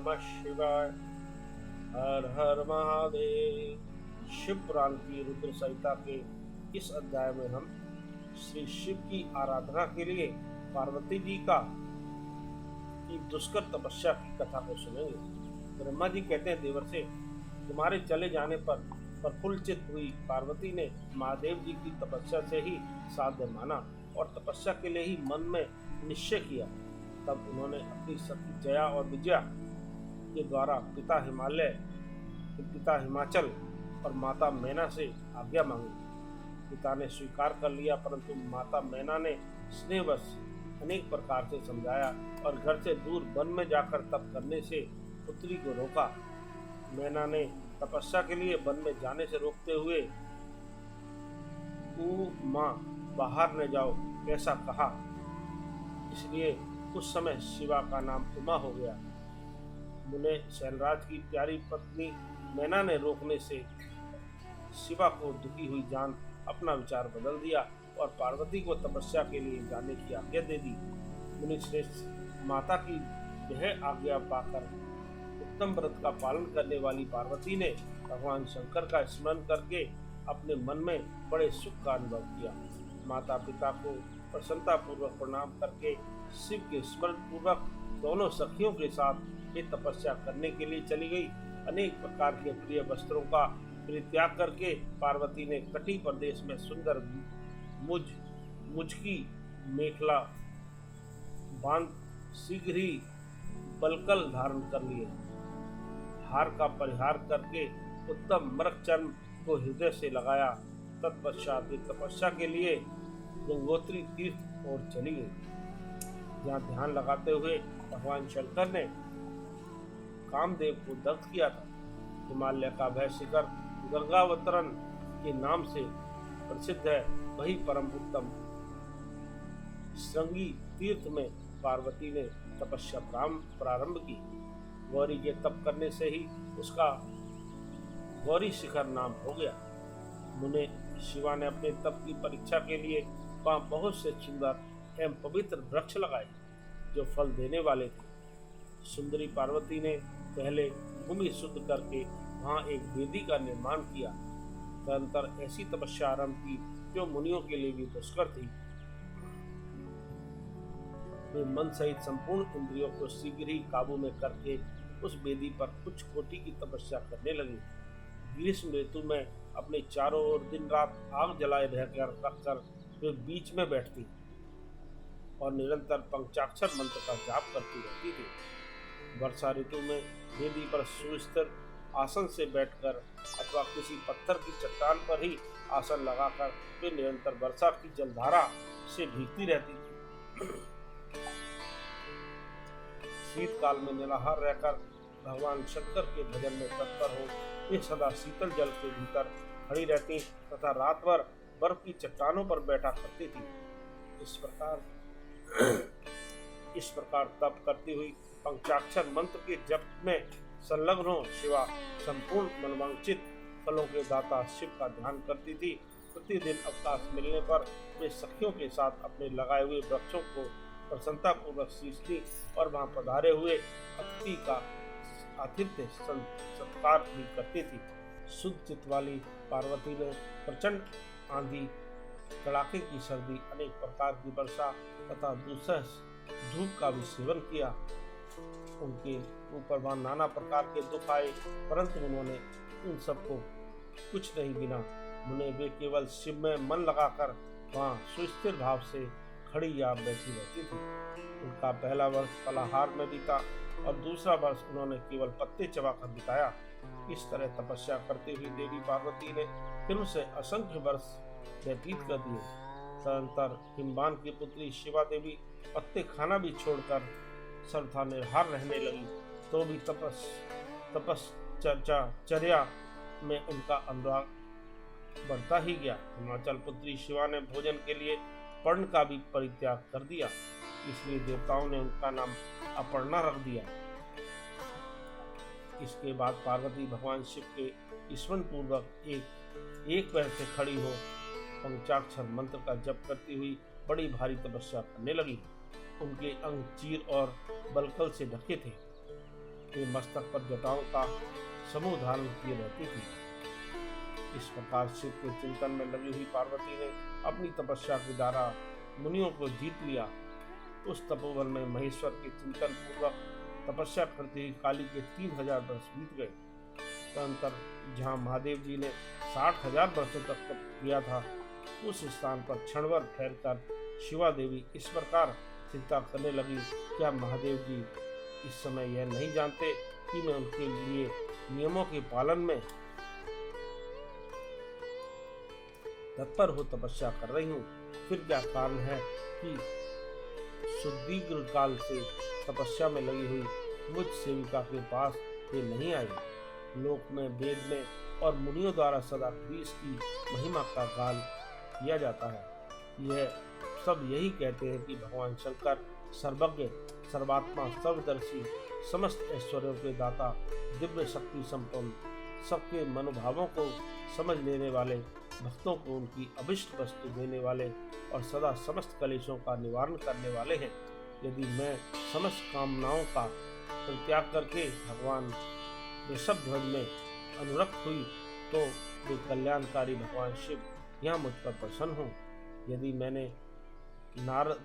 नमः शिवाय। हर हर महादेव। शिव पुराण की रुद्र संहिता के इस अध्याय में हम श्री शिव की आराधना के लिए पार्वती जी का की दुष्कर तपस्या की कथा को सुनेंगे। ब्रह्मा जी कहते हैं देवर से, तुम्हारे चले जाने पर प्रफुल्लित हुई पार्वती ने महादेव जी की तपस्या से ही साध्य माना और तपस्या के लिए ही मन में निश्चय किया। तब उन्होंने अपनी सती जया और विजया के द्वारा पिता हिमाचल और माता मैना से आज्ञा मांगी। पिता ने स्वीकार कर लिया, परंतु माता मैना ने स्नेहवश अनेक प्रकार से समझाया और घर से दूर वन में जाकर तप करने से पुत्री को रोका। मैना ने तपस्या के लिए वन में जाने से रोकते हुए माँ बाहर न जाओ ऐसा कहा, इसलिए उस समय शिवा का नाम उमा हो गया। मुने शैलराज की प्यारी पत्नी मैना ने रोकने से शिवा को दुखी हुई जान अपना विचार बदल दिया और पार्वती को तपस्या के लिए जाने की आज्ञा दे दी। मुनि श्रेष्ठ माता की यह आज्ञा पाकर उत्तम व्रत का पालन करने वाली पार्वती ने भगवान शंकर का स्मरण करके अपने मन में बड़े सुख का अनुभव किया। माता पिता को प्रसन्नता पूर्वक प्रणाम करके शिव के स्मरण पूर्वक दोनों सखियों के साथ ये तपस्या करने के लिए चली गई। अनेक प्रकार के प्रिय वस्त्रों का परित्याग करके पार्वती ने तटीय प्रदेश में सुंदर मुझकी मेखला बांध शीघ्र ही बलकल धारण कर लिए। हार का परिहार करके उत्तम मृग चर्म को हृदय से लगाया। तत्पश्चात तपस्या के लिए गंगोत्री तीर्थ और चली गई, जहाँ ध्यान लगाते हुए भगवान शंकर ने कामदेव को दग्ध किया था। हिमालय का वह शिखर गंगावतरण के नाम से प्रसिद्ध है। वही परम उत्तम श्रृंगी तीर्थ में पार्वती ने तपस्या प्रारंभ की। गौरी के तप करने से ही उसका गौरी शिखर नाम हो गया। मुने शिवा ने अपने तप की परीक्षा के लिए वहाँ बहुत से सुंदर एवं पवित्र वृक्ष लगाए जो फल देने वाले थे। सुंदरी पार्वती ने पहले भूमि शुद्ध करके वहाँ एक वेदी का निर्माण किया। तदनंतर ऐसी तपस्या आरंभ की जो मुनियों के लिए भी दुष्कर थी। वे मन सहित संपूर्ण इंद्रियों को शीघ्र ही काबू में करके उस वेदी पर कुछ कोटि की तपस्या करने लगी। ग्रीष्म ऋतु में अपने चारों ओर दिन रात आग जलाए रखकर वे बीच में बैठती और निरंतर पंचाक्षर मंत्र का जाप करती रहती थी। वर्षा ऋतु में वेदी पर सुस्थिर आसन से बैठकर अथवा किसी पत्थर की चट्टान पर ही आसन लगाकर वे निरंतर वर्षा की जलधारा से भीगती रहती थी। शीतकाल में निराहार रहकर भगवान शंकर के भजन में तत्पर हो वे सदा शीतल जल के भीतर खड़ी रहती तथा रात भर बर्फ की चट्टानों पर बैठा करती थी। इस प्रकार तप करती हुई पंचाक्षर मंत्र के जप में संलग्न हो शिवा संपूर्ण मनवांछित फलों के दाता शिव का ध्यान करती थी। प्रतिदिन अवकाश मिलने पर वे सखियों के साथ अपने लगाए हुए वृक्षों को प्रसन्नता पूर्वक सींचती और वहां पधारे हुए अतिथि का आतिथ्य सत्कार भी करती थी। शुद्ध चित्त वाली पार्वती ने प्रचंड आंधी, कड़ाके की सर्दी, अनेक प्रकार की वर्षा तथा दूसरा धूप का भी सेवन किया। उनके ऊपर वहां नाना प्रकार के दुख आए, परंतु उन्होंने उन सबको कुछ नहीं गिना। उन्हें वे केवल शिव में मन लगाकर वहां सुस्थिर भाव से खड़ी या बैठी रहती थी। उनका पहला वर्ष फलाहार में बीता और दूसरा वर्ष उन्होंने केवल पत्ते चबाकर बिताया। इस तरह तपस्या करते हुए देवी पार्वती ने फिर से असंख्य वर्ष व्यतीत कर दिए। तदनंतर हिमवान की पुत्री शिवा देवी पत्ते खाना भी छोड़कर सर्वथा निर्हार रहने लगी, तो भी तपश्चर्या में उनका अनुराग बढ़ता ही गया। हिमाचल पुत्री शिवा ने भोजन के लिए पर्ण का भी परित्याग कर दिया, इसलिए देवताओं ने उनका नाम अपर्णा रख दिया। इसके बाद पार्वती भगवान शिव के स्मरण पूर्वक एक पैर से खड़ी हो पंचाक्षर मंत्र का जप करती हुई बड़ी भारी तपस्या करने लगी। उनके अंग चीर और बलकल से ढके थे। वे मस्तक पर जटाओं का समूह धारण किए रहती थी। इस प्रकार शिव के चिंतन में लगी हुई पार्वती ने अपनी तपस्या के द्वारा मुनियों को जीत लिया। उस तपोवन में महेश्वर के चिंतन पूर्वक तपस्या करते ही काली के 3000 वर्ष बीत गए। तदनंतर जहाँ महादेव जी ने 60,000 वर्षों तक तप किया था, उस स्थान पर क्षणभर ठहरकर शिवा देवी इस प्रकार चिंता करने लगी, क्या महादेव जी इस समय यह नहीं जानते कि मैं उनके लिए नियमों के पालन में तत्पर हो तपस्या कर रही हूँ। फिर क्या कारण है कि सुदीर्घ काल से तपस्या में लगी हुई मुझ सेविका के पास ये नहीं आई। लोक में, वेद में और मुनियों द्वारा सदा ग्रीस की महिमा का गान किया जाता है। यह सब यही कहते हैं कि भगवान शंकर सर्वज्ञ, सर्वात्मा, सर्वदर्शी, समस्त ऐश्वर्यों के दाता, दिव्य शक्ति संपन्न, सबके मनोभावों को समझ लेने वाले, भक्तों को उनकी अभिष्ट वस्तु देने वाले और सदा समस्त कलेशों का निवारण करने वाले हैं। यदि मैं समस्त कामनाओं का परित्याग करके भगवान ऋषभध्वज में अनुरक्त हुई तो वे कल्याणकारी भगवान शिव यहाँ मुझ पर प्रसन्न हों। यदि मैंने नारद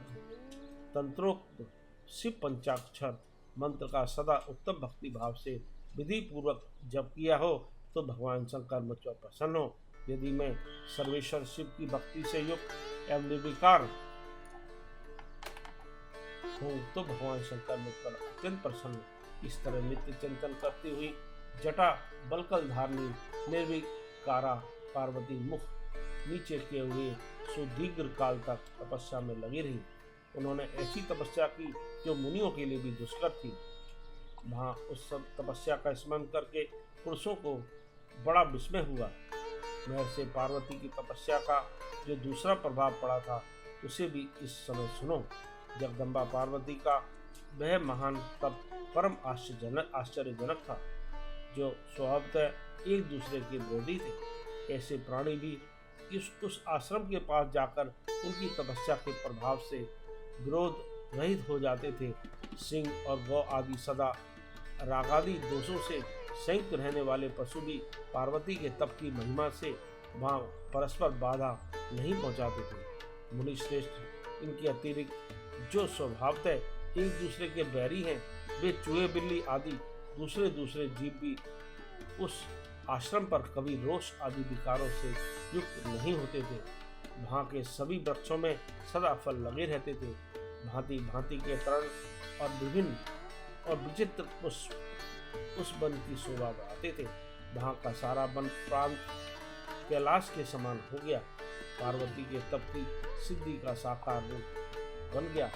तंत्रोक्त शिव पंचाक्षर मंत्र का सदा उत्तम भक्ति भाव से विधि पूर्वक जप किया हो तो भगवान शंकर मुझ पर प्रसन्न हो। यदि मैं सर्वेश्वर शिव की भक्ति से युक्त एवं निर्विकार हूँ तो भगवान शंकर मुझ पर अत्यंत प्रसन्न हो। इस तरह नित्य चिंतन करती हुई जटा बलकल धारणी निर्विकारा पार्वती मुख नीचे किए हुए सुदीर्घ काल तक तपस्या में लगी रही। उन्होंने ऐसी तपस्या की जो मुनियों के लिए भी दुष्कर थी। वहाँ उस सब तपस्या का स्मरण करके पुरुषों को बड़ा विस्मय हुआ। महर्षि पार्वती की तपस्या का जो दूसरा प्रभाव पड़ा था उसे भी इस समय सुनो। जगदम्बा पार्वती का वह महान तप परम आश्चर्यजनक था, जो स्वभावतः एक दूसरे के विरोधी थे। ऐसे प्राणी भी उस आश्रम के पास जाकर उनकी तपस्या के प्रभाव से विरोध रहित हो जाते थे। सिंह और गौ आदि सदा रागादि दोषों से संयुक्त रहने वाले पशु भी पार्वती के तप की महिमा से वहाँ परस्पर बाधा नहीं पहुँचाते थे। मुनि श्रेष्ठ, इनके अतिरिक्त जो स्वभावतः एक दूसरे के बैरी हैं, वे चूहे बिल्ली आदि दूसरे जीव भी उस आश्रम पर कभी रोष आदि विकारों से युक्त नहीं होते थे। वहाँ के सभी वृक्षों में सदा फल लगे रहते थे। भांति भांति के तरण और विभिन्न और विचित्र पुष्प उस वन की शोभा बढ़ाते थे। वहाँ का सारा वन प्रांत कैलाश के समान हो गया। पार्वती के तप की सिद्धि का साकार रूप बन गया।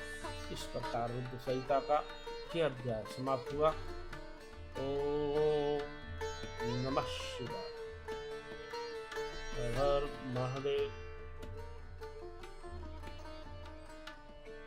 इस प्रकार रुद्र संहिता का यह अध्याय समाप्त हुआ। ओम नमः शिवाय। हर हर महादेव।